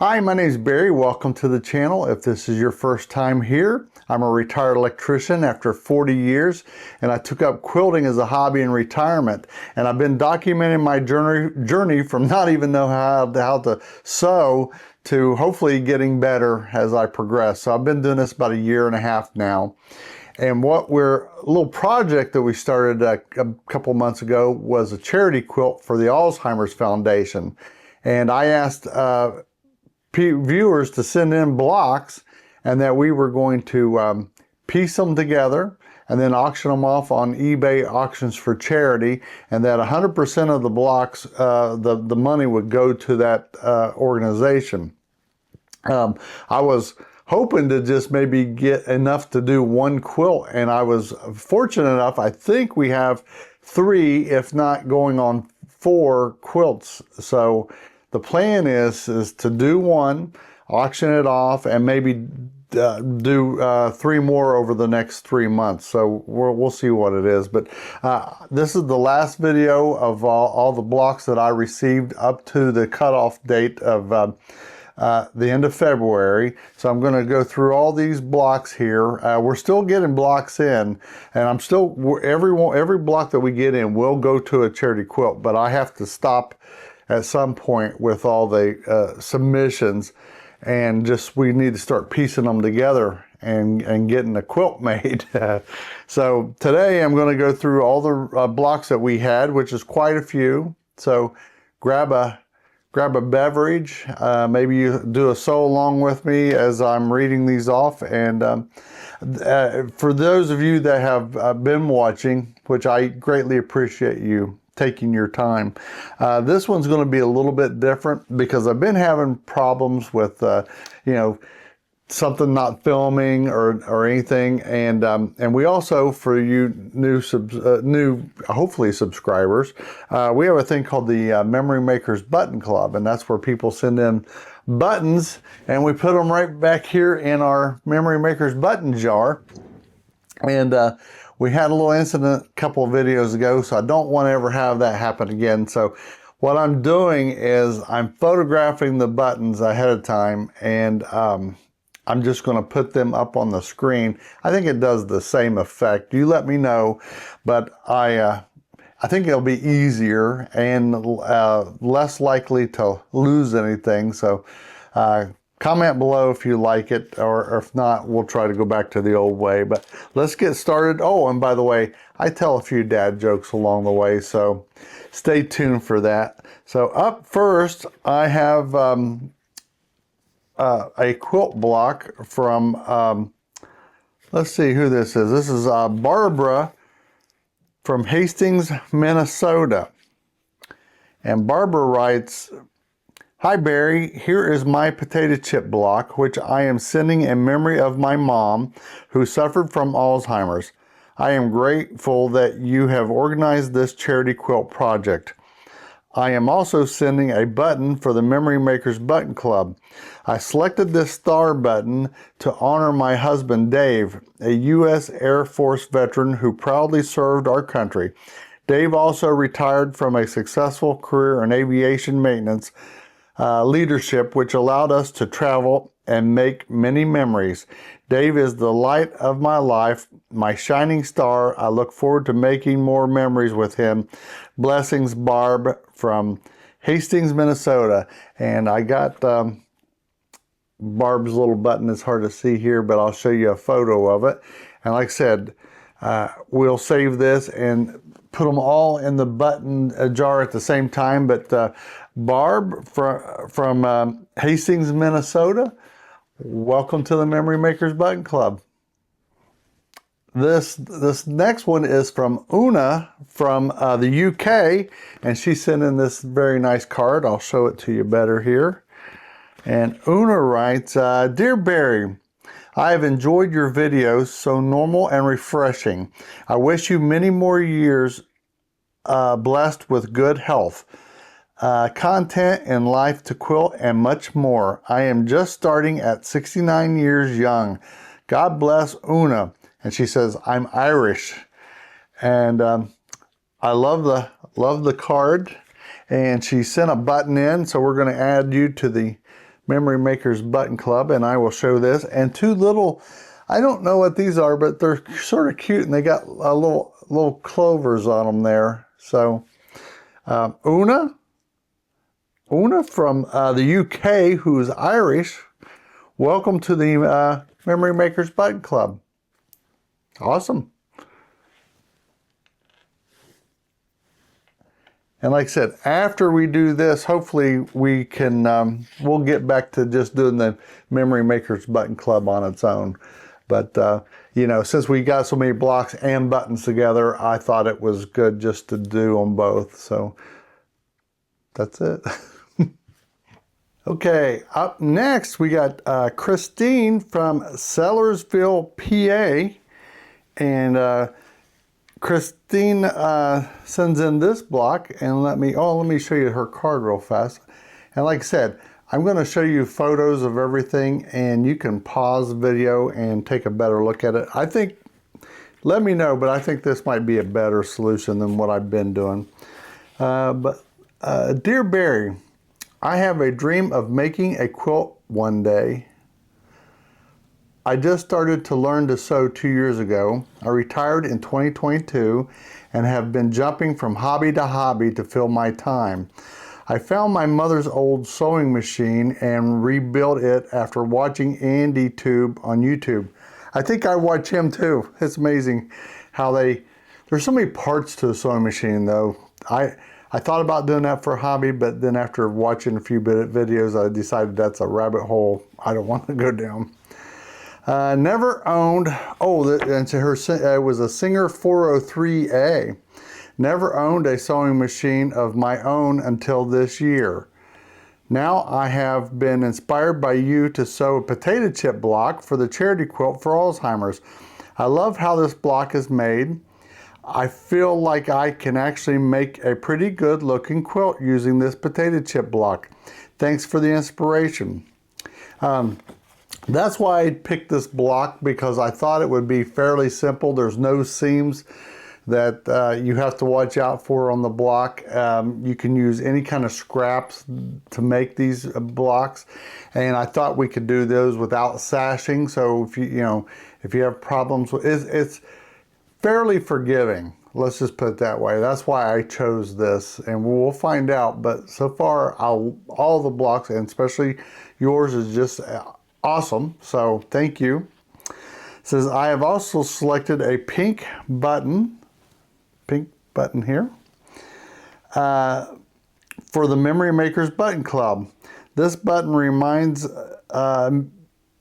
Hi, my name is Barry. Welcome to the channel. If this is your first time here, I'm a retired electrician after 40 years, and I took up quilting as a hobby in retirement. And I've been documenting my journey from not even know how to sew to hopefully getting better as I progress. So I've been doing this about a year and a half now. And a little project that we started a couple months ago was a charity quilt for the Alzheimer's Foundation. And I asked viewers to send in blocks, and that we were going to piece them together and then auction them off on eBay auctions for charity, and that 100% of the blocks, the money would go to that organization. I was hoping to just maybe get enough to do one quilt, and I was fortunate enough. I think we have 3, if not going on 4 quilts. So the plan is to do one, auction it off, and maybe do 3 more over the next 3 months. So we'll see what it is. But this is the last video of all the blocks that I received up to the cutoff date of the end of February. So I'm going to go through all these blocks here. We're still getting blocks in, and I'm still, every block that we get in will go to a charity quilt, but I have to stop at some point with all the submissions, and we need to start piecing them together and getting a quilt made. So today I'm going to go through all the blocks that we had, which is quite a few. So grab a beverage, maybe you do a sew along with me as I'm reading these off. And for those of you that have been watching, which I greatly appreciate you taking your time, this one's going to be a little bit different because I've been having problems with something not filming or anything, and we also, for you new hopefully subscribers, we have a thing called the Memory Makers Button Club, and that's where people send in buttons, and we put them right back here in our Memory Makers button jar. And we had a little incident a couple of videos ago, so I don't want to ever have that happen again. So what I'm doing is I'm photographing the buttons ahead of time, and I'm just going to put them up on the screen. I think it does the same effect. You let me know, but I think it'll be easier and less likely to lose anything. So comment below if you like it, or if not, we'll try to go back to the old way. But let's get started. Oh, and by the way, I tell a few dad jokes along the way, so stay tuned for that. So up first, I have a quilt block from, let's see who this is. This is Barbara from Hastings, Minnesota. And Barbara writes, "Hi Barry, here is my potato chip block, which I am sending in memory of my mom who suffered from Alzheimer's. I am grateful that you have organized this charity quilt project. I am also sending a button for the Memory Makers Button Club. I selected this star button to honor my husband Dave, a U.S. Air Force veteran who proudly served our country. Dave also retired from a successful career in aviation maintenance leadership, which allowed us to travel and make many memories. Dave is the light of my life, my shining star. I look forward to making more memories with him. Blessings, Barb from Hastings, Minnesota." And I got Barb's little button. It's hard to see here, but I'll show you a photo of it. And like I said, we'll save this and put them all in the button jar at the same time. But Barb from Hastings, Minnesota, welcome to the Memory Makers Button Club. This next one is from Una from the UK, and she sent in this very nice card. I'll show it to you better here. And Una writes, "Dear Barry, I have enjoyed your videos, so normal and refreshing. I wish you many more years blessed with good health, content in life to quilt, and much more. I am just starting at 69 years young. God bless, Una." And she says, "I'm Irish." And I love the card. And she sent a button in, so we're going to add you to the Memory Makers Button Club, and I will show this. And two little, I don't know what these are, but they're sort of cute, and they got a little clovers on them there. So Una from the UK, who's Irish, welcome to the Memory Makers Button Club. Awesome. And like I said, after we do this, hopefully we can, we'll get back to just doing the Memory Makers Button Club on its own. But, you know, since we got so many blocks and buttons together, I thought it was good just to do them both. So that's it. Okay, up next we got Christine from Sellersville, PA. And Christine sends in this block, and let me show you her card real fast. And like I said, I'm going to show you photos of everything, and you can pause the video and take a better look at it. I think, let me know, but I think this might be a better solution than what I've been doing. Dear Barry, I have a dream of making a quilt one day. I just started to learn to sew 2 years ago. I retired in 2022 and have been jumping from hobby to hobby to fill my time. I found my mother's old sewing machine and rebuilt it after watching Andy Tube on YouTube. I think I watch him too. It's amazing how there's so many parts to a sewing machine though. I thought about doing that for a hobby, but then after watching a few videos, I decided that's a rabbit hole I don't want to go down. Never owned, and it was a Singer 403A. Never owned a sewing machine of my own until this year. Now I have been inspired by you to sew a potato chip block for the charity quilt for Alzheimer's. I love how this block is made. I feel like I can actually make a pretty good looking quilt using this potato chip block. Thanks for the inspiration. That's why I picked this block, because I thought it would be fairly simple. There's no seams that you have to watch out for on the block. You can use any kind of scraps to make these blocks, and I thought we could do those without sashing. So if if you have problems with it's fairly forgiving. Let's just put it that way. That's why I chose this, and we'll find out. But so far, all the blocks, and especially yours, is just awesome. So thank you. It says, I have also selected a pink button here for the Memory Makers Button Club. This button reminds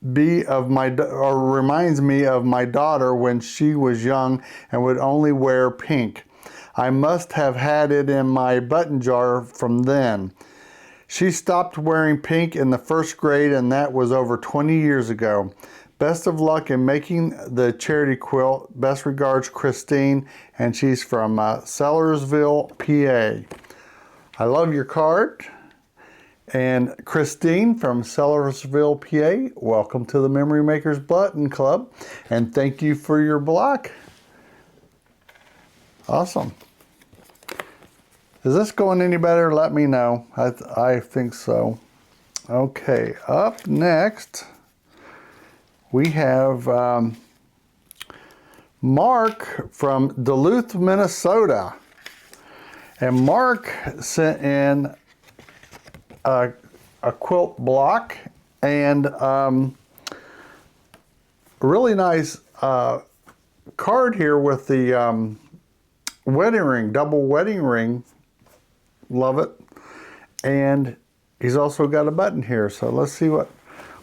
me of my daughter when she was young and would only wear pink. I must have had it in my button jar from then. She stopped wearing pink in the first grade, and that was over 20 years ago. Best of luck in making the charity quilt. Best regards, Christine, and she's from Sellersville, PA. I love your card. And Christine from Sellersville, PA, welcome to the Memory Makers Button Club, and thank you for your block. Awesome. Is this going any better? Let me know. I think so. Okay, up next we have Mark from Duluth, Minnesota. And Mark sent in a quilt block and a really nice card here with the wedding ring, double wedding ring. Love it. And he's also got a button here, so let's see what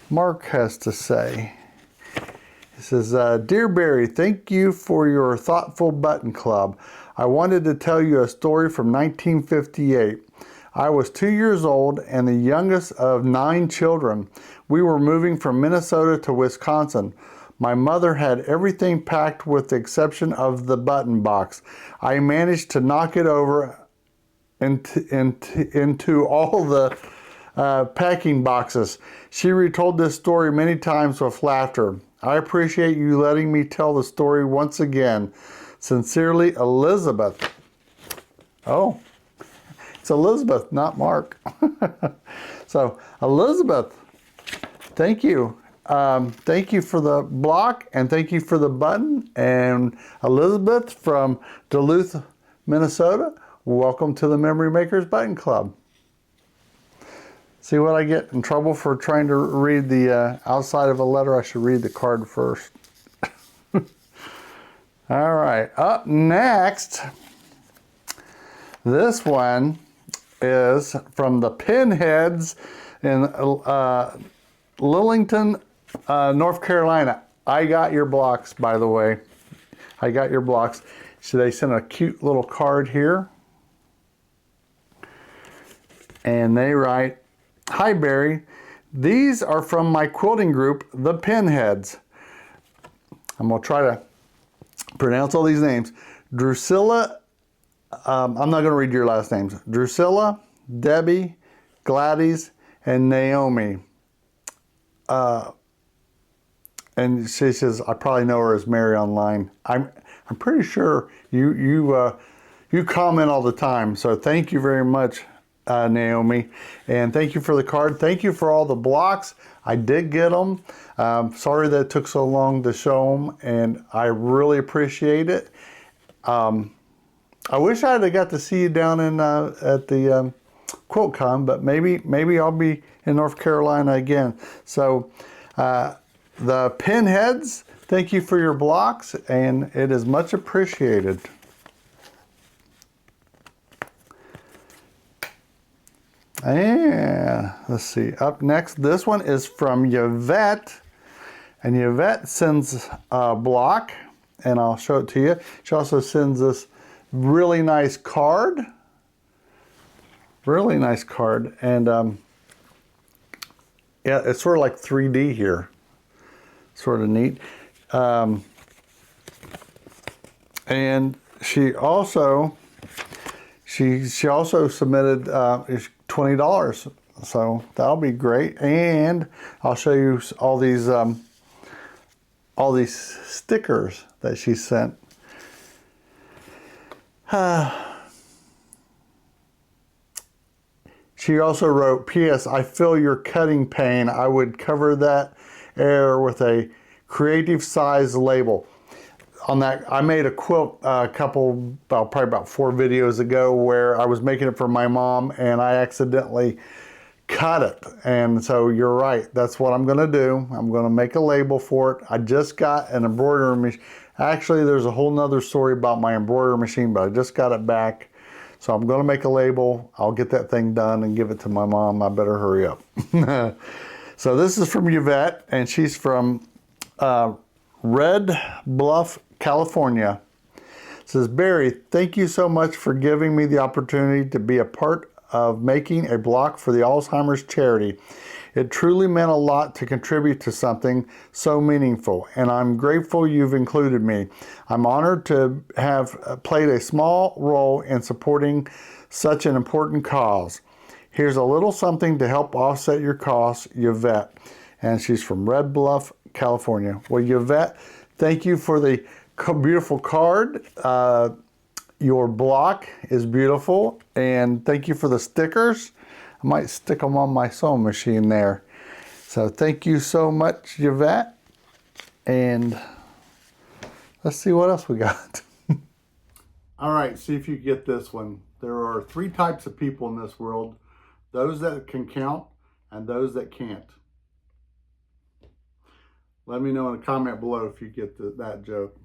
Mark has to say. He says, Dear Barry, thank you for your thoughtful button club. I wanted to tell you a story from 1958. I was 2 years old and the youngest of 9 children. We were moving from Minnesota to Wisconsin. My mother had everything packed with the exception of the button box. I managed to knock it over into all the packing boxes. She retold this story many times with laughter. I appreciate you letting me tell the story once again. Sincerely, Elizabeth. Oh, it's Elizabeth, not Mark. So, Elizabeth, thank you. Thank you for the block, and thank you for the button. And Elizabeth from Duluth, Minnesota, welcome to the Memory Makers Button Club. See what I get in trouble for trying to read the outside of a letter? I should read the card first. All right, up next, this one is from the Pinheads in Lillington, North Carolina. I got your blocks, by the way. I got your blocks. So they sent a cute little card here. And they write, "Hi Barry, these are from my quilting group, the Pinheads." I'm gonna try to pronounce all these names. Drusilla, I'm not gonna read your last names. Drusilla, Debbie, Gladys, and Naomi. And she says, I probably know her as Mary online. I'm pretty sure you comment all the time. So thank you very much, Naomi. And thank you for the card. Thank you for all the blocks. I did get them. Sorry that it took so long to show them, and I really appreciate it. I wish I had got to see you down in at the QuiltCon, but maybe I'll be in North Carolina again. So the Pinheads, thank you for your blocks, and it is much appreciated. And let's see, up next, this one is from Yvette, and Yvette sends a block, and I'll show it to you. She also sends this really nice card. Really nice card, and yeah, it's sort of like 3D here. Sort of neat. And she also submitted $20, so that'll be great. And I'll show you all these stickers that she sent. She also wrote, "P.S. I feel your cutting pain. I would cover that error with a creative size label." On that, I made a quilt probably about 4 videos ago where I was making it for my mom and I accidentally cut it. And so you're right, that's what I'm gonna do. I'm gonna make a label for it. I just got an embroidery machine. Actually, there's a whole nother story about my embroidery machine, but I just got it back. So I'm gonna make a label. I'll get that thing done and give it to my mom. I better hurry up. So this is from Yvette, and she's from Red Bluff, California. It says, "Barry, thank you so much for giving me the opportunity to be a part of making a block for the Alzheimer's charity. It truly meant a lot to contribute to something so meaningful, and I'm grateful you've included me. I'm honored to have played a small role in supporting such an important cause. Here's a little something to help offset your costs, Yvette." And she's from Red Bluff, California. Well, Yvette, thank you for the beautiful card. Your block is beautiful, and thank you for the stickers. I might stick them on my sewing machine there. So thank you so much, Yvette. And let's see what else we got. All right, see if you get this one. There are 3 types of people in this world: those that can count and those that can't. Let me know in a comment below if you get that joke.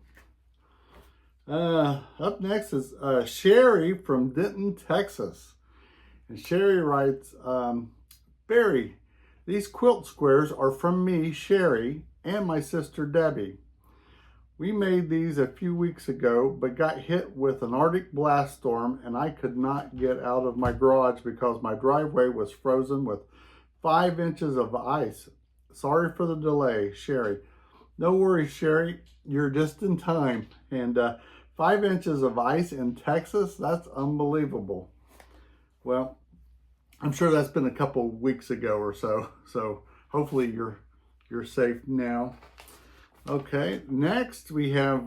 Up next is Sherry from Denton, Texas. And Sherry writes, "Barry, these quilt squares are from me, Sherry, and my sister Debbie. We made these a few weeks ago, but got hit with an Arctic blast storm, and I could not get out of my garage because my driveway was frozen with 5 inches of ice. Sorry for the delay, Sherry." No worries, Sherry. You're just in time. And 5 inches of ice in Texas, that's unbelievable. Well, I'm sure that's been a couple weeks ago or so. So hopefully you're safe now. Okay, next we have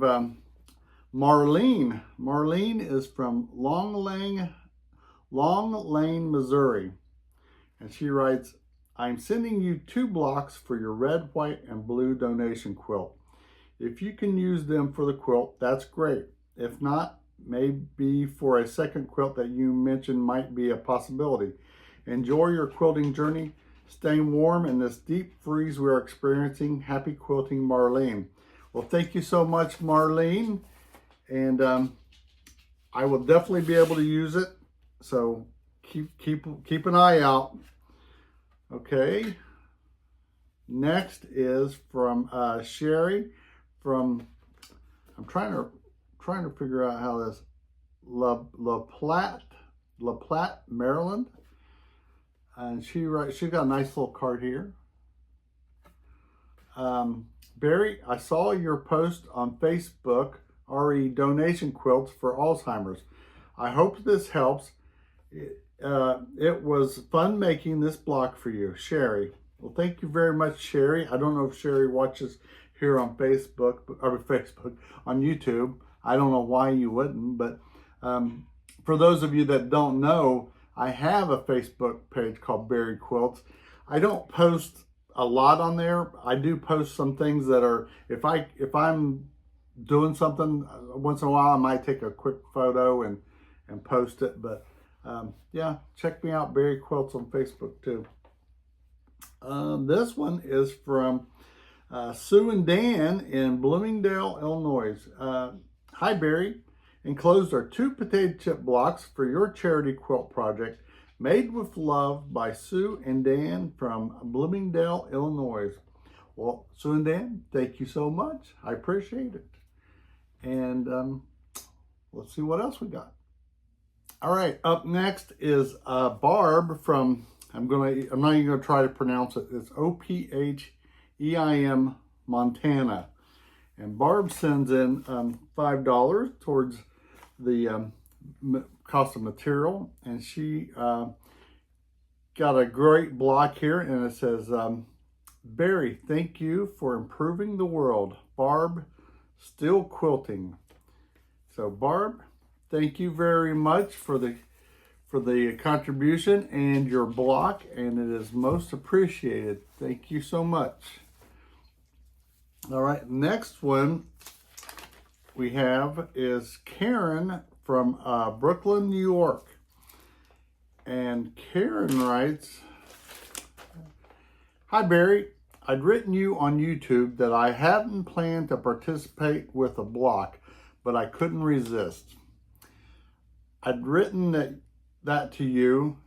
Marlene. Marlene is from Long Lane, Missouri. And she writes, I'm sending you 2 blocks for your red, white, and blue donation quilt. If you can use them for the quilt, that's great. If not, maybe for a second quilt that you mentioned might be a possibility. Enjoy your quilting journey. Staying warm in this deep freeze we're experiencing. Happy quilting, Marlene. Well, thank you so much, Marlene. And I will definitely be able to use it. So keep an eye out. Okay. Next is from Sherry from, I'm trying to figure out how this, La Platte, Maryland. And she's got a nice little card here. Barry, I saw your post on Facebook, RE donation quilts for Alzheimer's. I hope this helps. It was fun making this block for you, Sherry. Well, thank you very much, Sherry. I don't know if Sherry watches here on Facebook, on YouTube. I don't know why you wouldn't, but for those of you that don't know, I have a Facebook page called Barry Quilts. I don't post a lot on there. I do post some things that are, if I'm doing something, once in a while I might take a quick photo and post it. But yeah, check me out, Barry Quilts, on Facebook too. This one is from Sue and Dan in Bloomingdale, Illinois. Hi, Barry. Enclosed are 2 potato chip blocks for your charity quilt project, made with love by Sue and Dan from Bloomingdale, Illinois. Well, Sue and Dan, thank you so much. I appreciate it. And let's see what else we got. All right, up next is Barb from, I'm not even gonna try to pronounce it. It's OPHEIM, Montana. And Barb sends in $5 towards the cost of material. And she got a great block here, and it says, Barry, thank you for improving the world. Barb, still quilting. So Barb, thank you very much for the contribution and your block, and it is most appreciated. Thank you so much. All right, next one we have is Karen from Brooklyn, New York. And Karen writes, hi Barry, I'd written you on YouTube that I hadn't planned to participate with a block, but I couldn't resist. I'd written that to you,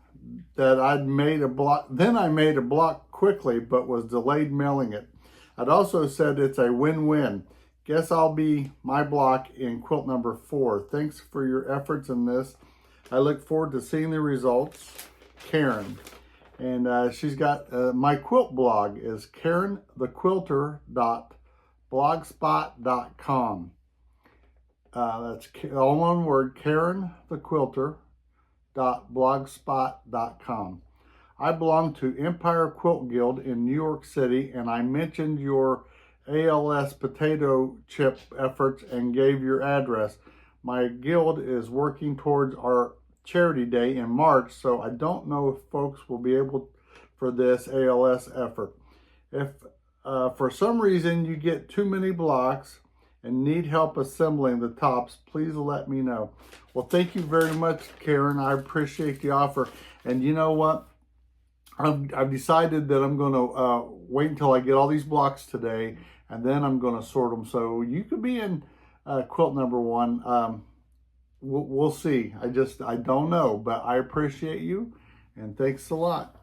that I'd made a block, then I made a block quickly, but was delayed mailing it. I'd also said it's a win-win. Guess I'll be my block in quilt number 4. Thanks for your efforts in this. I look forward to seeing the results. Karen. And she's got, my quilt blog is karenthequilter.blogspot.com. That's all one word, karenthequilter.blogspot.com. I belong to Empire Quilt Guild in New York City, and I mentioned your ALS potato chip efforts and gave your address. My guild is working towards our charity day in March, so I don't know if folks will be able for this ALS effort. If for some reason you get too many blocks and need help assembling the tops, please let me know. Well, thank you very much, Karen. I appreciate the offer. And you know what? I've decided that I'm going to wait until I get all these blocks today, and then I'm going to sort them. So you could be in quilt number 1. We'll see. I don't know, but I appreciate you, and thanks a lot.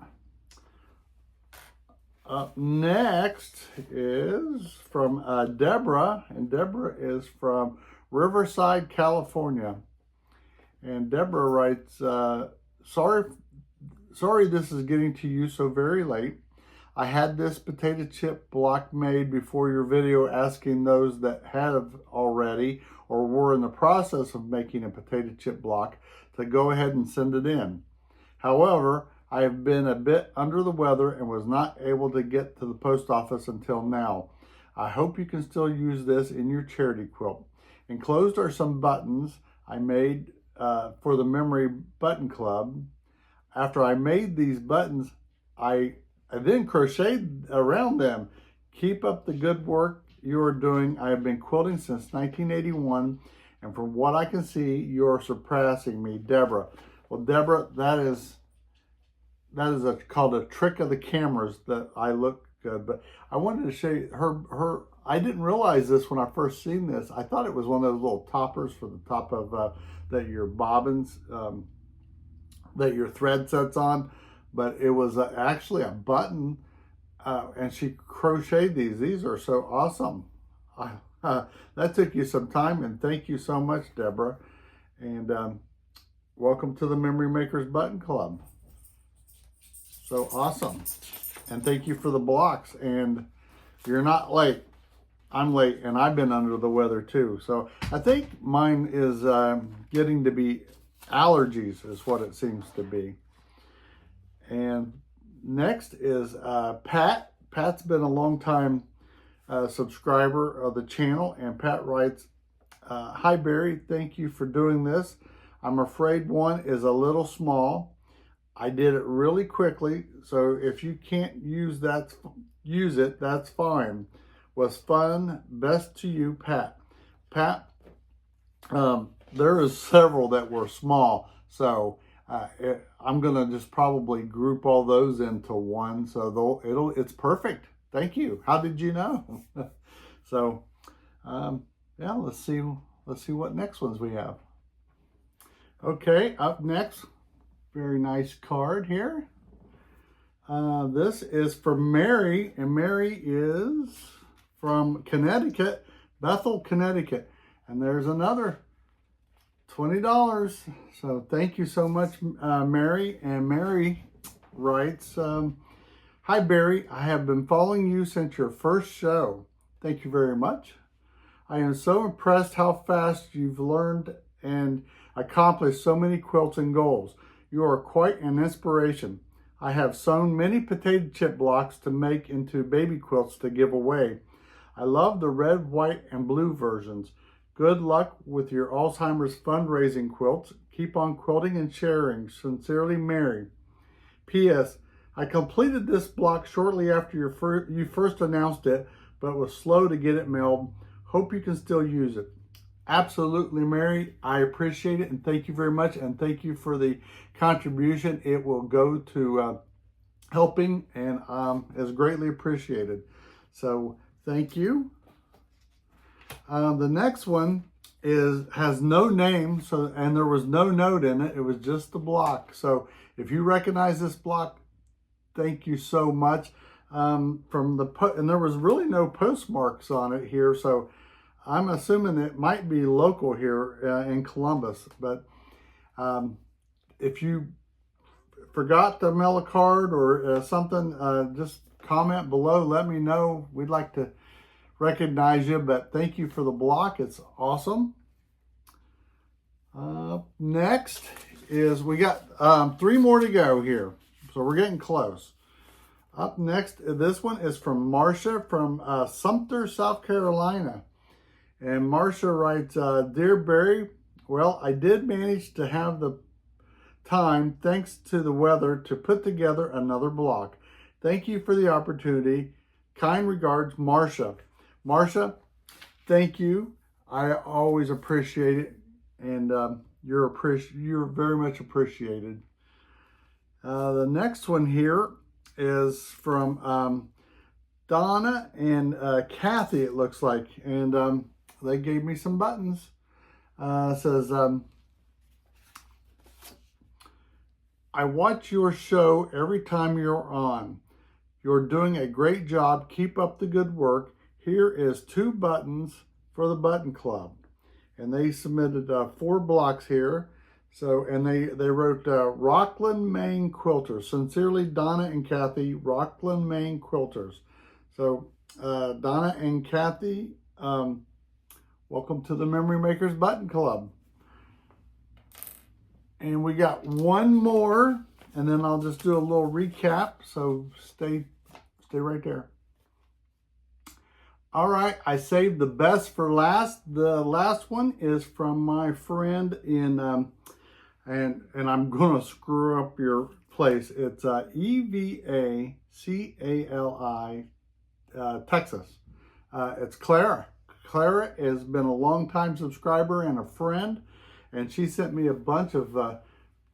Up next is from Deborah, and Deborah is from Riverside, California. And Deborah writes, Sorry this is getting to you so very late. I had this potato chip block made before your video asking those that have already or were in the process of making a potato chip block to go ahead and send it in. However, I have been a bit under the weather and was not able to get to the post office until now. I hope you can still use this in your charity quilt. Enclosed are some buttons I made for the Memory Button Club. After I made these buttons, I I then crocheted around them. Keep up the good work you are doing. I have been quilting since 1981, and from what I can see, you are surpassing me, Deborah. Well, Deborah, that is called a trick of the cameras that I look good. But I wanted to show you her. I didn't realize this when I first seen this. I thought it was one of those little toppers for the top of that your bobbins, that your thread sets on, but it was actually a button, and she crocheted these. These are so awesome. That took you some time, and thank you so much, Deborah. And welcome to the Memory Makers Button Club. So awesome. And thank you for the blocks. And you're not late. I'm late, and I've been under the weather too. So I think mine is getting to be allergies is what it seems to be. And next is Pat. Pat's been a long time subscriber of the channel, and Pat writes, hi Barry, thank you for doing this. I'm afraid one is a little small. I did it really quickly, so if you can't use it, that's fine. Was fun. Best to you, Pat. Pat, there is several that were small, so I'm gonna just probably group all those into one, so it's perfect. Thank you. How did you know? So yeah, let's see what next ones we have. Okay, up next, very nice card here. This is from Mary, and Mary is from Connecticut, Bethel, Connecticut. And there's another $20. So thank you so much, Mary. And Mary writes, hi, Barry. I have been following you since your first show. Thank you very much. I am so impressed how fast you've learned and accomplished so many quilting goals. You are quite an inspiration. I have sewn many potato chip blocks to make into baby quilts to give away. I love the red, white, and blue versions. Good luck with your Alzheimer's fundraising quilts. Keep on quilting and sharing. Sincerely, Mary. P.S. I completed this block shortly after you first announced it, but was slow to get it mailed. Hope you can still use it. Absolutely, Mary. I appreciate it, and thank you very much, and thank you for the contribution. It will go to helping, and is greatly appreciated. So thank you. The next one has no name, and there was no note in it. It was just the block. So if you recognize this block, thank you so much. And there was really no postmarks on it here, so I'm assuming it might be local here in Columbus. But if you forgot to mail a card or something, just comment below. Let me know. We'd like to recognize you, but thank you for the block. It's awesome. Next is, we got 3 more to go here, so we're getting close. Up next, this one is from Marcia from Sumter, South Carolina. And Marcia writes, Dear Barry, well, I did manage to have the time, thanks to the weather, to put together another block. Thank you for the opportunity. Kind regards, Marcia. Marcia, thank you. I always appreciate it, and you're very much appreciated. The next one here is from Donna and Kathy, it looks like, and they gave me some buttons. It says, I watch your show every time you're on. You're doing a great job. Keep up the good work. Here is 2 buttons for the Button Club. And they submitted 4 blocks here. So, and they wrote Rockland, Maine Quilters. Sincerely, Donna and Kathy, Rockland, Maine Quilters. So, Donna and Kathy, welcome to the Memory Makers Button Club. And we got one more, and then I'll just do a little recap. So stay right there. All right, I saved the best for last. The last one is from my friend in, and I'm gonna screw up your place. It's EVACALI, Texas. It's Clara. Clara has been a long-time subscriber and a friend, and she sent me a bunch of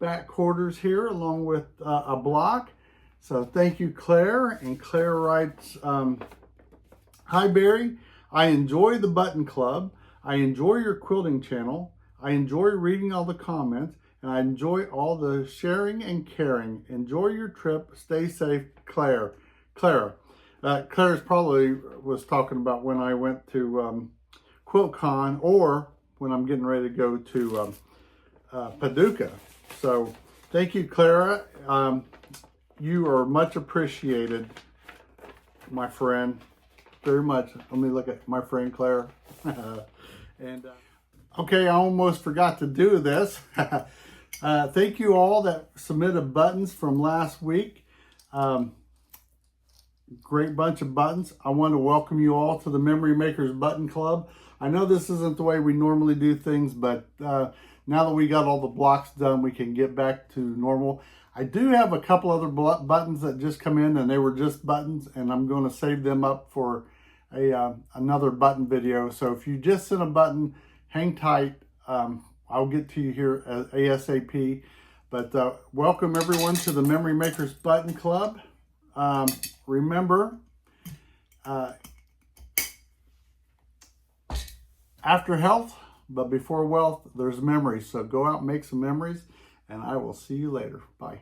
back quarters here along with a block. So thank you, Claire. And Claire writes, hi, Barry. I enjoy the Button Club. I enjoy your quilting channel. I enjoy reading all the comments, and I enjoy all the sharing and caring. Enjoy your trip. Stay safe, Claire. Clara. Claire's probably was talking about when I went to QuiltCon, or when I'm getting ready to go to Paducah. So thank you, Clara. You are much appreciated, my friend. Very much. Let me look at my friend Claire. And okay, I almost forgot to do this. Thank you all that submitted buttons from last week. Great bunch of buttons. I want to welcome you all to the Memory Makers Button Club. I know this isn't the way we normally do things, but now that we got all the blocks done, we can get back to normal. I do have a couple other buttons that just come in, and they were just buttons, and I'm going to save them up for another button video. So if you just sent a button, hang tight. I'll get to you here ASAP. But welcome everyone to the Memory Makers Button Club. Remember, after health, but before wealth, there's memories. So go out and make some memories, and I will see you later. Bye.